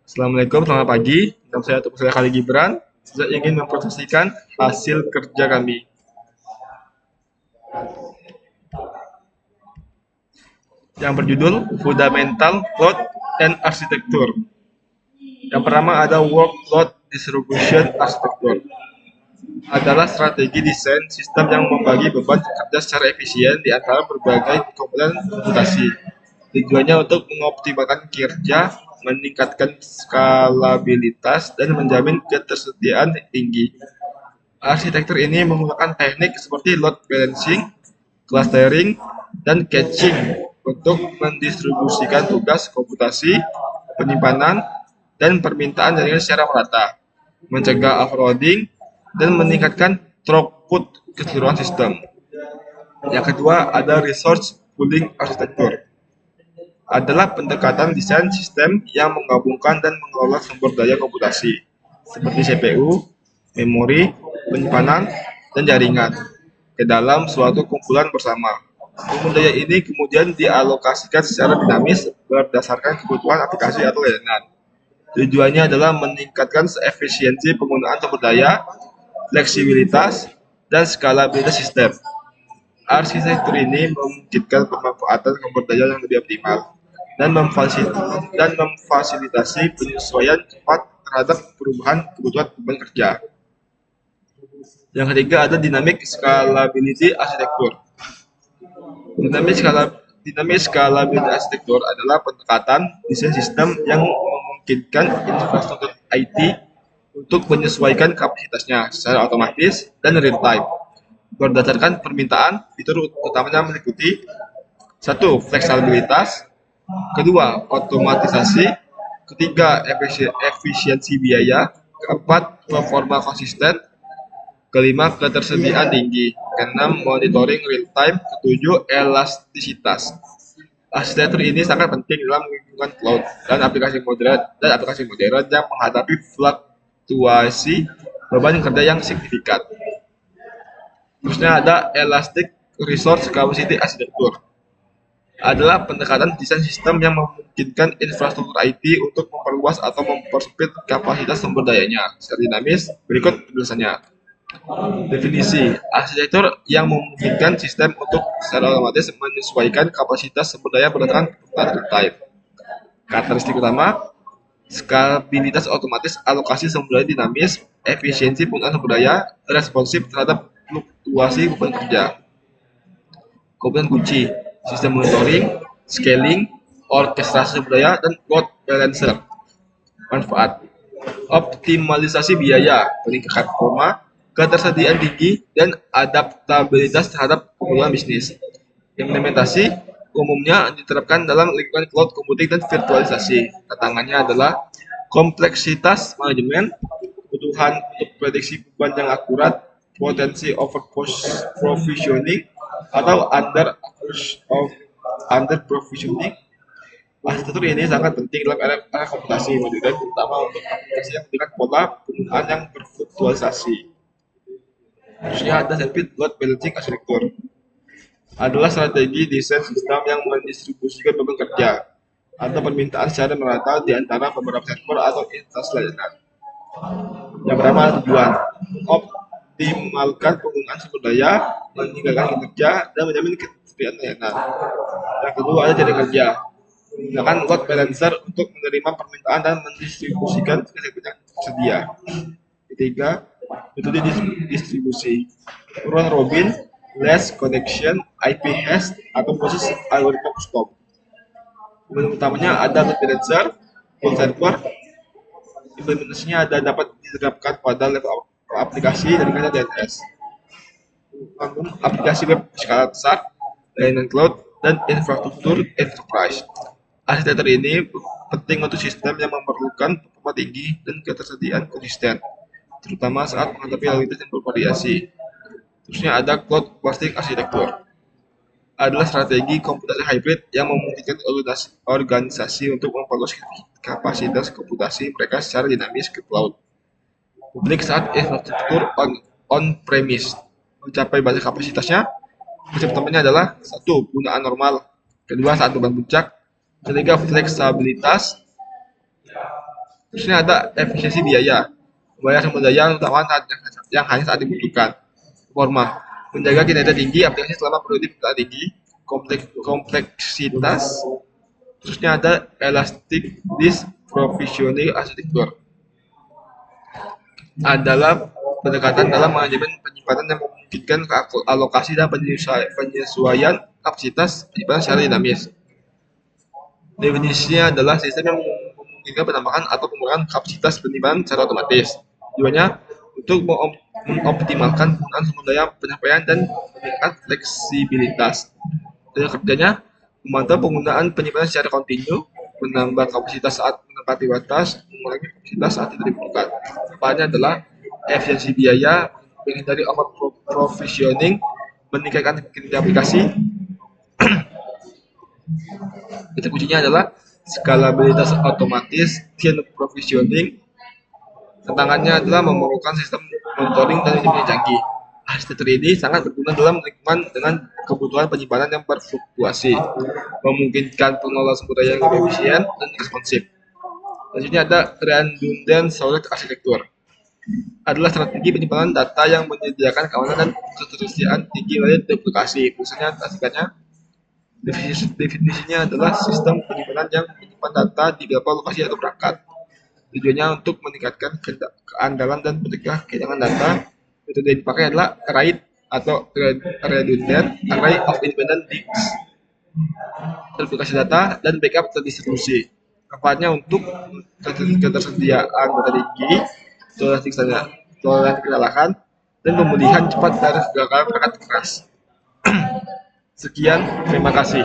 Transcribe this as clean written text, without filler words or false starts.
Assalamualaikum, selamat pagi. Nama saya Tukusaya Khalil Gibran. Saya ingin mempresentasikan hasil kerja kami. Yang berjudul Fundamental Cloud and Architecture. Yang pertama ada Workload Distribution Architecture. Adalah strategi desain sistem yang membagi beban kerja secara efisien di antara berbagai komponen komputasi. Tujuannya untuk mengoptimalkan kinerja, meningkatkan skalabilitas, dan menjamin ketersediaan tinggi. Arsitektur ini menggunakan teknik seperti load balancing, clustering, dan caching untuk mendistribusikan tugas komputasi, penyimpanan, dan permintaan jaringan secara merata, mencegah overloading, dan meningkatkan throughput keseluruhan sistem. Yang kedua ada resource pooling arsitektur. Adalah pendekatan desain sistem yang menggabungkan dan mengelola sumber daya komputasi, seperti CPU, memori, penyimpanan, dan jaringan, ke dalam suatu kumpulan bersama. Sumber daya ini kemudian dialokasikan secara dinamis berdasarkan kebutuhan aplikasi atau layanan. Tujuannya adalah meningkatkan efisiensi penggunaan sumber daya, fleksibilitas, dan skalabilitas sistem. Arsitektur ini memungkinkan pemanfaatan sumber daya yang lebih optimal dan memfasilitasi penyesuaian cepat terhadap perubahan kebutuhan beban kerja. Yang ketiga ada dynamic scalability arsitektur. Dynamic scalability arsitektur adalah pendekatan desain sistem yang memungkinkan infrastruktur IT untuk menyesuaikan kapasitasnya secara otomatis dan real time berdasarkan permintaan. Fitur utamanya meliputi 1. Fleksibilitas, kedua otomatisasi, ketiga efisiensi biaya, keempat performa konsisten, kelima ketersediaan tinggi, keenam monitoring real time, ketujuh elastisitas. Arsitektur ini sangat penting dalam lingkungan cloud dan aplikasi modern yang menghadapi fluktuasi beban kerja yang signifikan. Terusnya ada Elastic Resource Capacity Architecture. Adalah pendekatan desain sistem yang memungkinkan infrastruktur IT untuk memperluas atau mempersempit kapasitas sumber dayanya secara dinamis. Berikut penjelasannya. Definisi: arsitektur yang memungkinkan sistem untuk secara otomatis menyesuaikan kapasitas sumber daya berdasarkan kebutuhan real time. Karakteristik utama: skalabilitas otomatis, alokasi sumber daya dinamis, efisiensi penggunaan sumber daya, responsif terhadap fluktuasi beban kerja. Komponen kunci: sistem monitoring, scaling, orkestrasi sumber daya, dan load balancer. Manfaat: optimalisasi biaya, peningkatan performa, ketersediaan tinggi, dan adaptabilitas terhadap kebutuhan bisnis. Implementasi umumnya diterapkan dalam lingkungan cloud computing dan virtualisasi. Tantangannya adalah kompleksitas manajemen, kebutuhan untuk prediksi beban yang akurat, potensi over provisioning atau under provisioning. Arsitektur ini sangat penting dalam era komputasi modern, terutama untuk aplikasi yang dengan pola penggunaan yang berfluktuasi. Terusnya ada sandwich load balancing arsitektur. Adalah strategi desain sistem yang mendistribusikan beban kerja atau permintaan secara merata di antara beberapa server atau instansi layanan. Yang pertama tujuan: optimalkan penggunaan sumber daya, meningkatkan kinerja, dan menjamin ketersediaan layanan. Yang kedua ada cara kerja. Menggunakan load balancer untuk menerima permintaan dan mendistribusikan sebanyak yang tersedia. Ketiga, metode distribusi. Round robin, less connection, IP hash, atau proses algoritma custom. Kemudian utamanya ada load balancer, full server. Implementasinya dapat diterapkan pada level aplikasi dan dengan DNS. Bangun aplikasi web skala besar, layanan cloud, dan infrastruktur enterprise. Arsitektur ini penting untuk sistem yang memerlukan performa tinggi dan ketersediaan konsisten, terutama saat menghadapi lalu lintas yang bervariasi. Terusnya ada cloud computing arsitektur. Adalah strategi komputasi hybrid yang memungkinkan organisasi untuk memperluas kapasitas komputasi mereka secara dinamis ke cloud publik saat infrastruktur on-premise mencapai batas kapasitasnya. Prinsip utamanya adalah 1. Penggunaan normal, kedua saat beban puncak, ketiga fleksibilitas, Terusnya ada efisiensi biaya, membayar sumber daya utama yang hanya saat dibutuhkan. Performa, menjaga kinerja tinggi aplikasi selama produktivitas tinggi. Kompleksitas, terusnya ada elastic disk provisioning arsitektur, adalah pendekatan dalam manajemen penyimpanan yang memungkinkan alokasi dan penyesuaian kapasitas penyimpanan secara dinamis. Definisinya adalah sistem yang memungkinkan penambahan atau pengurangan kapasitas penyimpanan secara otomatis. Tujuannya untuk mengoptimalkan penggunaan sumber daya penyampaian dan meningkatkan fleksibilitas. Dan kerjanya memantau penggunaan penyimpanan secara kontinu, menambah kapasitas saat menempati batas, mengurangi kapasitas saat tidak dibutuhkan. Manfaatnya adalah efisiensi biaya, menghindari over provisioning, meningkatkan kinerja aplikasi. Itu kuncinya adalah skalabilitas otomatis, chain provisioning. Tantangannya adalah memerlukan sistem monitoring dan manajemen canggih. Arsitektur ini sangat berguna dalam lingkungan dengan kebutuhan penyimpanan yang berfluktuasi, memungkinkan pengelolaan sumber daya yang lebih efisien dan responsif. Selanjutnya ada redundant storage architecture, adalah strategi penyimpanan data yang menyediakan keamanan dan ketersediaan tinggi dari duplikasi. Misalnya, singkatnya, definisinya adalah sistem penyimpanan yang menyimpan data di beberapa lokasi atau perangkat. Tujuannya untuk meningkatkan keandalan dan mencegah kehilangan data. Metode yang dipakai adalah RAID atau Redundant Array of Independent Disks, duplikasi data, dan backup terdistribusi. Manfaatnya untuk ketersediaan data tinggi, toleransi kesalahan, dan pemulihan cepat dari segala perangkat keras. Sekian, terima kasih.